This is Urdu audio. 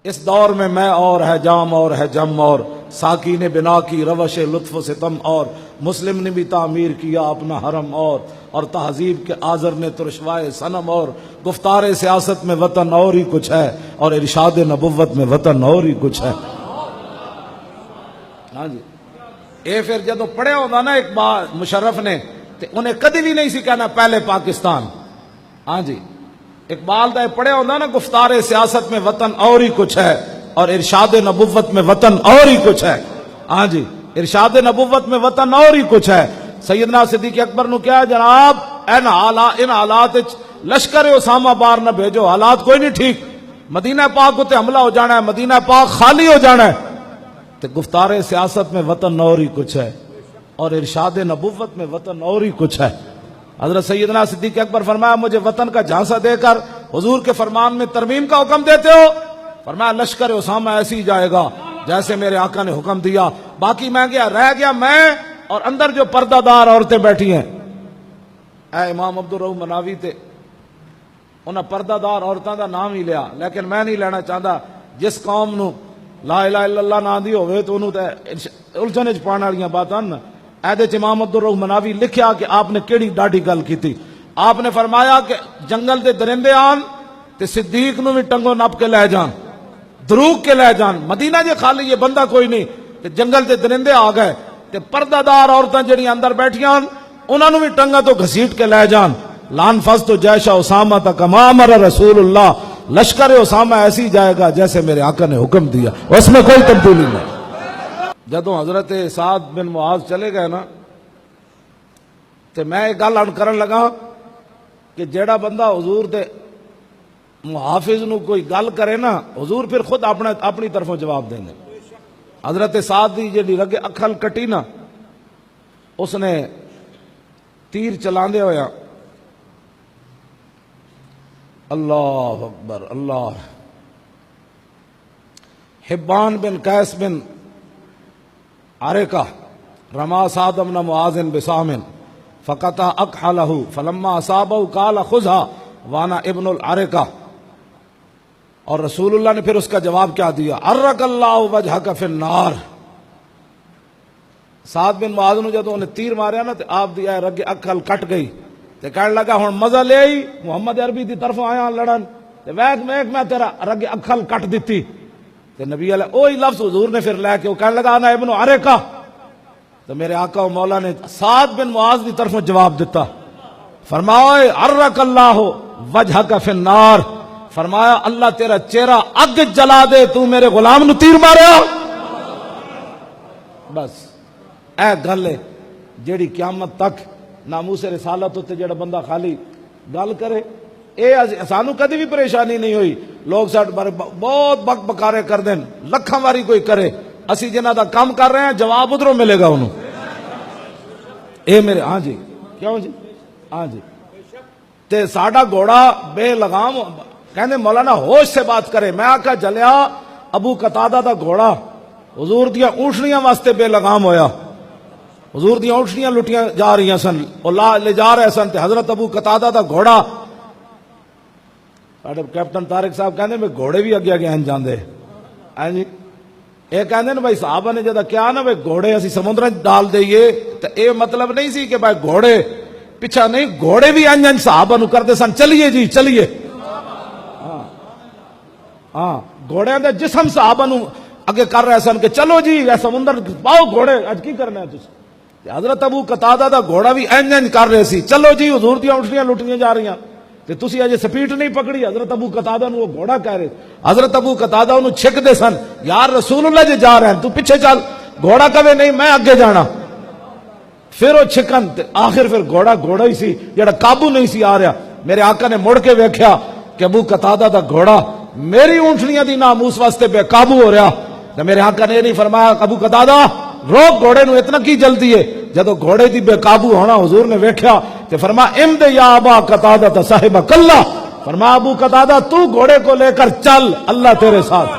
اس دور میں اور ہے جام اور ہے جم اور ساقی نے بنا کی روش لطف و ستم اور مسلم نے بھی تعمیر کیا اپنا حرم اور تہذیب کے آذر نے ترشوائے صنم اور گفتار سیاست میں وطن اور ہی کچھ ہے اور ارشاد نبوت میں وطن اور ہی کچھ ہے. ہاں جی اے پھر جدو پڑھیا ہوتا نا ایک بار مشرف نے تے انہیں کدی بھی نہیں سی کہنا پہلے پاکستان. ہاں جی اقبال دا پڑھیا ہوتا نا گفتار سیاست میں وطن اور ہی کچھ ہے اور ارشاد نبوت میں وطن اور ہی کچھ ہے. ہاں جی ارشاد نبوت میں وطن اور ہی کچھ ہے. سیدنا صدیق اکبر نو کیا جناب ان حالات لشکر اسامہ بار نہ بھیجو, حالات کوئی نہیں ٹھیک, مدینہ پاک تے حملہ ہو جانا ہے, مدینہ پاک خالی ہو جانا ہے. تو گفتار سیاست میں وطن اور ہی کچھ ہے اور ارشاد نبوت میں وطن اور ہی کچھ ہے. حضرت سیدنا صدیق اکبر فرمایا مجھے وطن کا جھانسا دے کر حضور کے فرمان میں ترمیم کا حکم دیتے ہو؟ فرمایا لشکر اسامہ ایسے ہی جائے گا جیسے میرے آقا نے حکم دیا, باقی میں رہ گیا میں اور اندر جو پردہ دار عورتیں بیٹھی ہیں. اے امام عبدالرؤف مناوی تے انہاں پردہ دار عورتوں دا نام ہی لیا, لیکن میں نہیں لینا چاہتا. جس قوم نو لا الہ الا اللہ نہ دی ہوئے تو انہوں تے الجھن وچ پانے والیاں باتاں نا. ایدے امام عبدالرؤف مناوی لکھیا کہ آپ نے کیڑی ڈاڈی گل کی تھی. آپ نے فرمایا کہ جنگل دے درندے آن تے صدیق نو بھی ٹنگو نپ کے لے جان, دروگ کے لے جان. مدینہ جے خالی یہ بندہ کوئی نہیں تے جنگل دے درندے آ گئے تے پردہ دار عورتاں جڑیاں اندر بیٹھیاں انہاں نو بھی ٹنگا تو گھسیٹ کے لے جان. لان فضت جیش اسامہ تک کما امر رسول اللہ, لشکر اسامہ ایسی جائے گا جیسے میرے آقا نے حکم دیا, اس میں کوئی تبدیلی نہیں. جدوں حضرت سعد بن معاذ چلے گئے نا تے میں ایک گل ان کرن لگا کہ جیڑا بندہ حضور دے محافظ نو کوئی گل کرے نا حضور پھر خود اپنی طرفوں جواب دیں گے. حضرت سعد دی جیڑی رگے اکھل کٹی نا اس نے تیر چلاندے ہویا اللہ اکبر اللہ. حبان بن قیس بن عارقہ رما سعد بن معاذ بسام فقطع اکحلہ فلما اصابہ قال خذها وانا ابن العارقہ. اور رسول اللہ نے پھر اس کا جواب کیا دیا, عرق اللہ وجہک فی النار. سعد بن معاذ نے جدوں انہیں تیر ماریا نا تو آپ دی رگ اکھل کٹ گئی تے کہنے لگا ہن مزہ لے آئی محمد عربی دی طرف آیا لڑن تے ویکھ میں تیرا رگ اکھل کٹ دیتی. تے نبی علیہ وہی لفظ حضور نے پھر لے کے وہ کہنے لگا انا ابن عارقہ. تو میرے آقا و مولا نے سعد بن معاذ دی طرف جواب دیتا, فرمایا عرق اللہ وجہک فی النار, فرمایا اللہ تیرا چہرہ اگ جلا دے, تو میرے غلام نو تیر ماریا. بس اے گل ہے جیڑی قیامت تک ناموس رسالت ہوتے جڑا بندہ خالی گل کرے اے سانو کدی بھی پریشانی نہیں ہوئی. لوگ ساڈے بارے بہت بک بکارے کر دین, لکھاں واری کوئی کرے, اسی جنہ دا کام کر رہے ہیں جواب ادھروں ملے گا انہوں. اے میرے ہاں جی کیوں جی ہاں جی تے ساڈا گھوڑا بے لگام کہندے مولانا ہوش سے بات کرے. میں آکھا جلیا ابو قتادہ دا گھوڑا حضور دیاں اونٹنیاں واسطے بے لگام ہویا, حضور دیاں اونٹنیاں لٹیاں جا رہی سن, لے جا رہے سن تے حضرت ابو قتادہ دا گھوڑا, ساڈے کیپٹن طارق صاحب کہندے میں گھوڑے بھی اگے اگے جاندے ہیں جی. یہ کہندے نا بھائی صحابہ نے جدا کیا نا بھائی گھوڑے اسی سمندر ڈال دئیے تو اے مطلب نہیں سی کہ بھائی گھوڑے پیچھا نہیں, گھوڑے بھی انج صحابہ نو کردے سن چلیے جی چلیے. ہاں گھوڑے دے جسم صحابہ نو اگے کر رہے سن کہ چلو جی اے سمندر پاؤ گھوڑے اج کی کرنا ہے تسی. حضرت ابو قتادہ دا گھوڑا بھی انج کر رہے سی, چلو جی حضور دیاں اونٹنیاں لٹیاں جا رہی ہیں تے تسی اجے سپیڈ نہیں پکڑی. حضرت ابو قتادہ نو وہ گھوڑا کہہ رہے, حضرت ابو قتادہ انہوں چھک دے سن, یار رسول اللہ جے جا رہے ہیں تو پیچھے چل. گھوڑا کہے نہیں میں اگے جانا. پھر وہ چھکن آخر پھر گھوڑا ہی سی جڑا قابو نہیں سی آ رہا. میرے آقا نے مڑ کے ویکھیا کہ ابو قتادہ دا گھوڑا میری اونٹنیاں دی ناموس واسطے بے قابو ہو رہا. تو میرے آقا نے نہیں فرمایا ابو قتادہ روک گھوڑے نو, اتنا کی جلدی ہے. جدو گھوڑے دی بے قابو ہونا حضور نے ویکھیا تے فرمایا امد یا ابا قتادہ صاحب کلہ, فرمایا ابو قتادہ تو گھوڑے کو لے کر چل, اللہ تیرے ساتھ.